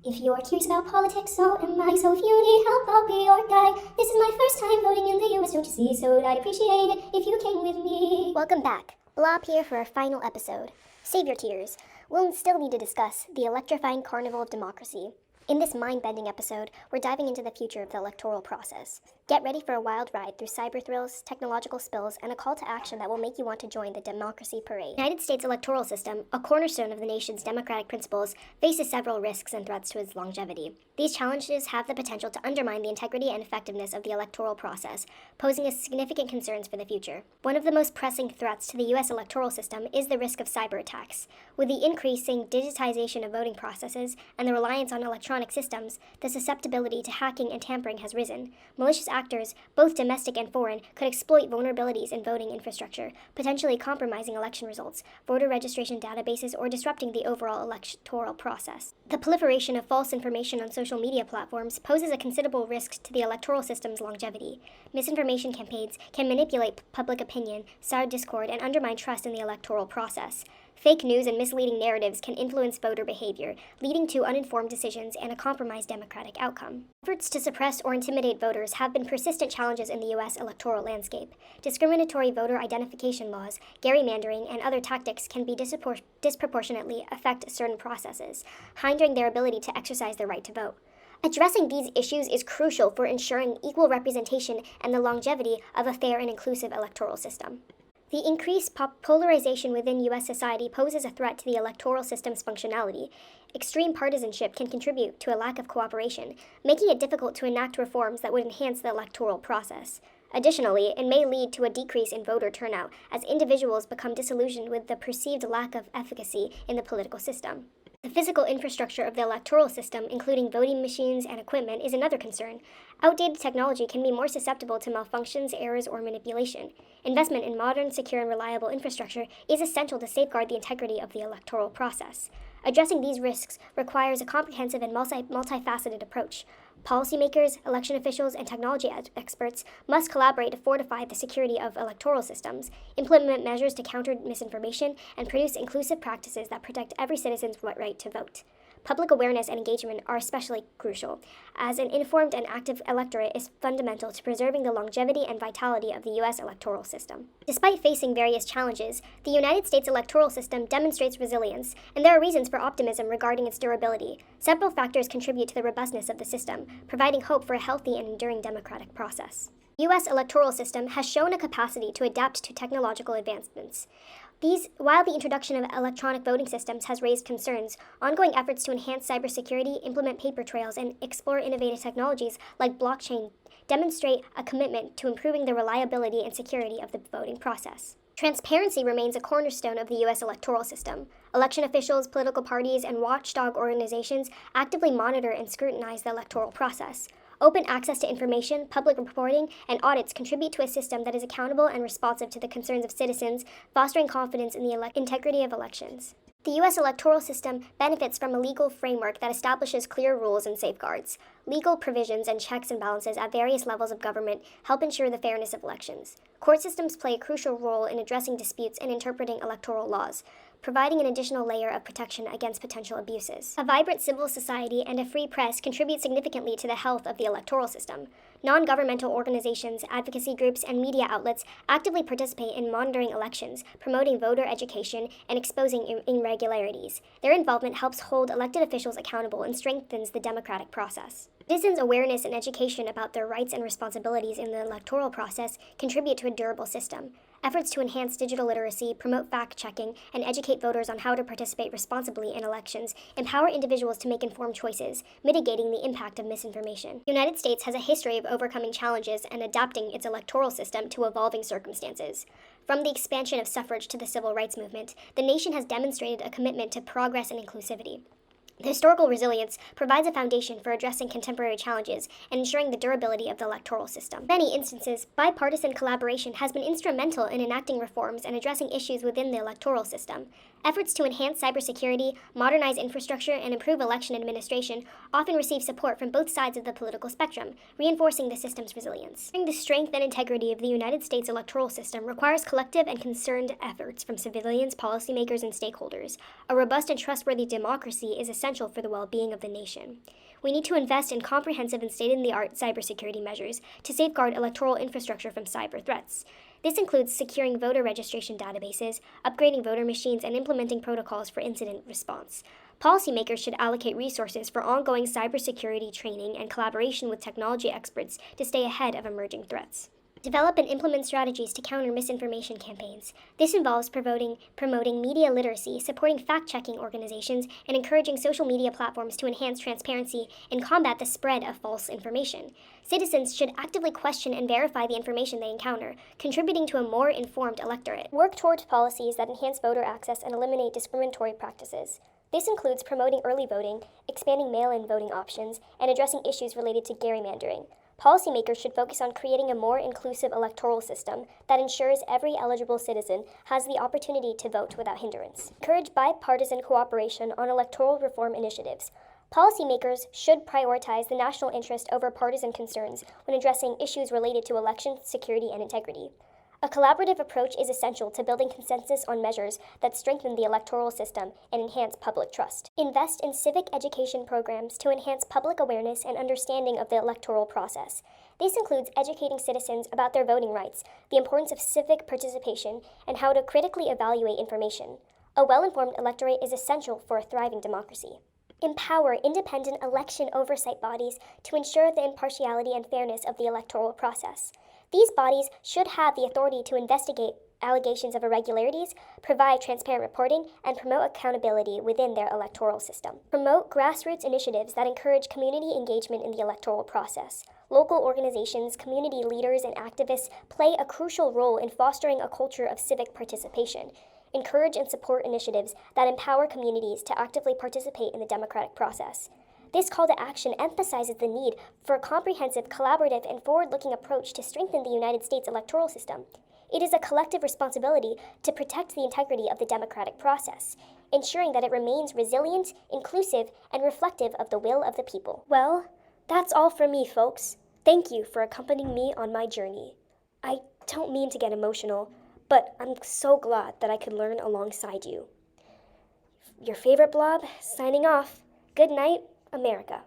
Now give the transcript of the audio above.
If you're curious about politics, so am I. So if you need help, I'll be your guide. This is my first time voting in the US, don't you see? So I'd appreciate it if you came with me. Welcome back. Blob here for our final episode. Save your tears. We'll still need to discuss the electrifying carnival of democracy. In this mind-bending episode, we're diving into the future of the electoral process. Get ready for a wild ride through cyber thrills, technological spills, and a call to action that will make you want to join the democracy parade. The United States electoral system, a cornerstone of the nation's democratic principles, faces several risks and threats to its longevity. These challenges have the potential to undermine the integrity and effectiveness of the electoral process, posing significant concerns for the future. One of the most pressing threats to the U.S. electoral system is the risk of cyber attacks. With the increasing digitization of voting processes and the reliance on electronic systems, the susceptibility to hacking and tampering has risen. Malicious actors, both domestic and foreign, could exploit vulnerabilities in voting infrastructure, potentially compromising election results, voter registration databases, or disrupting the overall electoral process. The proliferation of false information on social media platforms poses a considerable risk to the electoral system's longevity. Misinformation campaigns can manipulate public opinion, sow discord, and undermine trust in the electoral process. Fake news and misleading narratives can influence voter behavior, leading to uninformed decisions and a compromised democratic outcome. Efforts to suppress or intimidate voters have been persistent challenges in the U.S. electoral landscape. Discriminatory voter identification laws, gerrymandering, and other tactics can be disproportionately affect certain processes, hindering their ability to exercise their right to vote. Addressing these issues is crucial for ensuring equal representation and the longevity of a fair and inclusive electoral system. The increased polarization within U.S. society poses a threat to the electoral system's functionality. Extreme partisanship can contribute to a lack of cooperation, making it difficult to enact reforms that would enhance the electoral process. Additionally, it may lead to a decrease in voter turnout as individuals become disillusioned with the perceived lack of efficacy in the political system. The physical infrastructure of the electoral system, including voting machines and equipment, is another concern. Outdated technology can be more susceptible to malfunctions, errors, or manipulation. Investment in modern, secure, and reliable infrastructure is essential to safeguard the integrity of the electoral process. Addressing these risks requires a comprehensive and multifaceted approach. Policymakers, election officials, and technology experts must collaborate to fortify the security of electoral systems, implement measures to counter misinformation, and produce inclusive practices that protect every citizen's right to vote. Public awareness and engagement are especially crucial, as an informed and active electorate is fundamental to preserving the longevity and vitality of the U.S. electoral system. Despite facing various challenges, the United States electoral system demonstrates resilience, and there are reasons for optimism regarding its durability. Several factors contribute to the robustness of the system, providing hope for a healthy and enduring democratic process. The U.S. electoral system has shown a capacity to adapt to technological advancements. While the introduction of electronic voting systems has raised concerns, ongoing efforts to enhance cybersecurity, implement paper trails, and explore innovative technologies like blockchain demonstrate a commitment to improving the reliability and security of the voting process. Transparency remains a cornerstone of the U.S. electoral system. Election officials, political parties, and watchdog organizations actively monitor and scrutinize the electoral process. Open access to information, public reporting, and audits contribute to a system that is accountable and responsive to the concerns of citizens, fostering confidence in the integrity of elections. The U.S. electoral system benefits from a legal framework that establishes clear rules and safeguards. Legal provisions and checks and balances at various levels of government help ensure the fairness of elections. Court systems play a crucial role in addressing disputes and interpreting electoral laws, providing an additional layer of protection against potential abuses. A vibrant civil society and a free press contribute significantly to the health of the electoral system. Non-governmental organizations, advocacy groups, and media outlets actively participate in monitoring elections, promoting voter education, and exposing irregularities. Their involvement helps hold elected officials accountable and strengthens the democratic process. Citizens' awareness and education about their rights and responsibilities in the electoral process contribute to a durable system. Efforts to enhance digital literacy, promote fact-checking, and educate voters on how to participate responsibly in elections empower individuals to make informed choices, mitigating the impact of misinformation. The United States has a history of overcoming challenges and adapting its electoral system to evolving circumstances. From the expansion of suffrage to the civil rights movement, the nation has demonstrated a commitment to progress and inclusivity. The historical resilience provides a foundation for addressing contemporary challenges and ensuring the durability of the electoral system. In many instances, bipartisan collaboration has been instrumental in enacting reforms and addressing issues within the electoral system. Efforts to enhance cybersecurity, modernize infrastructure, and improve election administration often receive support from both sides of the political spectrum, reinforcing the system's resilience. The strength and integrity of the United States electoral system requires collective and concerned efforts from civilians, policymakers, and stakeholders. A robust and trustworthy democracy is essential for the well-being of the nation. We need to invest in comprehensive and state-of-the-art cybersecurity measures to safeguard electoral infrastructure from cyber threats. This includes securing voter registration databases, upgrading voter machines, and implementing protocols for incident response. Policymakers should allocate resources for ongoing cybersecurity training and collaboration with technology experts to stay ahead of emerging threats. Develop and implement strategies to counter misinformation campaigns. This involves promoting media literacy, supporting fact-checking organizations, and encouraging social media platforms to enhance transparency and combat the spread of false information. Citizens should actively question and verify the information they encounter, contributing to a more informed electorate. Work towards policies that enhance voter access and eliminate discriminatory practices. This includes promoting early voting, expanding mail-in voting options, and addressing issues related to gerrymandering. Policymakers should focus on creating a more inclusive electoral system that ensures every eligible citizen has the opportunity to vote without hindrance. Encourage bipartisan cooperation on electoral reform initiatives. Policymakers should prioritize the national interest over partisan concerns when addressing issues related to election security and integrity. A collaborative approach is essential to building consensus on measures that strengthen the electoral system and enhance public trust. Invest in civic education programs to enhance public awareness and understanding of the electoral process. This includes educating citizens about their voting rights, the importance of civic participation, and how to critically evaluate information. A well-informed electorate is essential for a thriving democracy. Empower independent election oversight bodies to ensure the impartiality and fairness of the electoral process. These bodies should have the authority to investigate allegations of irregularities, provide transparent reporting, and promote accountability within their electoral system. Promote grassroots initiatives that encourage community engagement in the electoral process. Local organizations, community leaders, and activists play a crucial role in fostering a culture of civic participation. Encourage and support initiatives that empower communities to actively participate in the democratic process. This call to action emphasizes the need for a comprehensive, collaborative, and forward-looking approach to strengthen the United States electoral system. It is a collective responsibility to protect the integrity of the democratic process, ensuring that it remains resilient, inclusive, and reflective of the will of the people. Well, that's all for me, folks. Thank you for accompanying me on my journey. I don't mean to get emotional, but I'm so glad that I could learn alongside you. Your favorite blob, signing off. Good night, America.